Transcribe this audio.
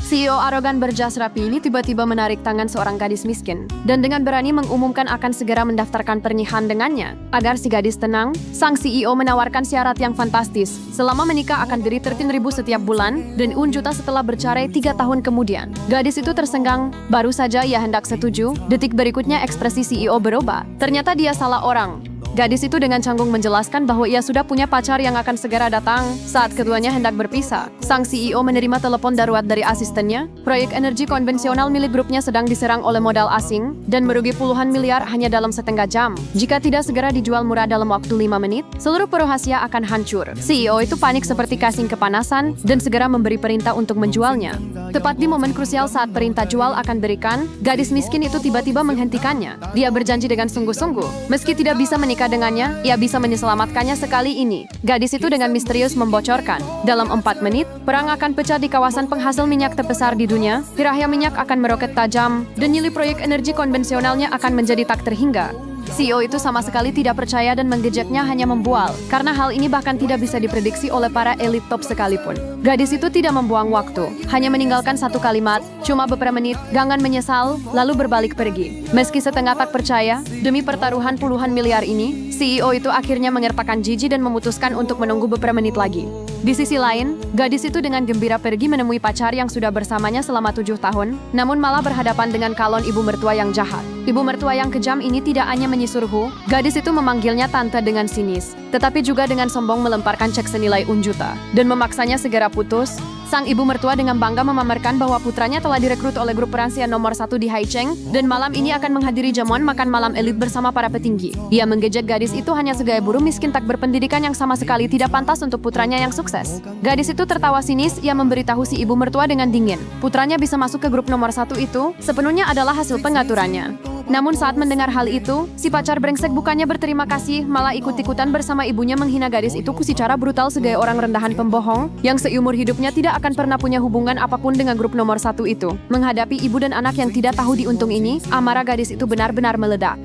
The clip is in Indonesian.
CEO arogan berjas rapi ini tiba-tiba menarik tangan seorang gadis miskin dan dengan berani mengumumkan akan segera mendaftarkan pernikahan dengannya. Agar si gadis tenang, sang CEO menawarkan syarat yang fantastis. Selama menikah akan beri 13.000 setiap bulan dan Unjuta setelah bercerai 3 tahun kemudian. Gadis itu tersenggang, baru saja ia hendak setuju, detik berikutnya ekspresi CEO berubah. Ternyata dia salah orang. Gadis itu dengan canggung menjelaskan bahwa ia sudah punya pacar yang akan segera datang saat keduanya hendak berpisah. Sang CEO menerima telepon darurat dari asistennya. Proyek energi konvensional milik grupnya sedang diserang oleh modal asing dan merugi puluhan miliar hanya dalam setengah jam. Jika tidak segera dijual murah dalam waktu 5 menit, seluruh rahasia akan hancur. CEO itu panik seperti kasing kepanasan dan segera memberi perintah untuk menjualnya. Tepat di momen krusial saat perintah jual akan berikan, gadis miskin itu tiba-tiba menghentikannya. Dia berjanji dengan sungguh-sungguh, meski tidak bisa menikah dengannya, ia bisa menyelamatkannya sekali ini. Gadis itu dengan misterius membocorkan, dalam 4 menit, perang akan pecah di kawasan penghasil minyak terbesar di dunia, tirahnya minyak akan meroket tajam, dan nilai proyek energi konvensionalnya akan menjadi tak terhingga. CEO itu sama sekali tidak percaya dan menggejeknya hanya membual, karena hal ini bahkan tidak bisa diprediksi oleh para elit top sekalipun. Gadis itu tidak membuang waktu, hanya meninggalkan satu kalimat, cuma beberapa menit, gangan menyesal, lalu berbalik pergi. Meski setengah tak percaya, demi pertaruhan puluhan miliar ini, CEO itu akhirnya mengertakkan gigi dan memutuskan untuk menunggu beberapa menit lagi. Di sisi lain, gadis itu dengan gembira pergi menemui pacar yang sudah bersamanya selama 7 tahun, namun malah berhadapan dengan calon ibu mertua yang jahat. Ibu mertua yang kejam ini tidak hanya menyisuruh, gadis itu memanggilnya tante dengan sinis, tetapi juga dengan sombong melemparkan cek senilai Unjuta, dan memaksanya segera putus. Sang ibu mertua dengan bangga memamerkan bahwa putranya telah direkrut oleh grup peransia nomor 1 di Haicheng, dan malam ini akan menghadiri jamuan makan malam elit bersama para petinggi. Ia menggejek gadis itu hanya segaya buruh miskin tak berpendidikan yang sama sekali tidak pantas untuk putranya yang sukses. Gadis itu tertawa sinis, ia memberitahu si ibu mertua dengan dingin. Putranya bisa masuk ke grup nomor 1 itu, sepenuhnya adalah hasil pengaturannya. Namun saat mendengar hal itu, si pacar brengsek bukannya berterima kasih, malah ikut-ikutan bersama ibunya menghina gadis itu secara brutal segaya orang rendahan pembohong, yang seumur hidupnya tidak akan pernah punya hubungan apapun dengan grup nomor 1 itu. Menghadapi ibu dan anak yang tidak tahu diuntung ini, amarah gadis itu benar-benar meledak.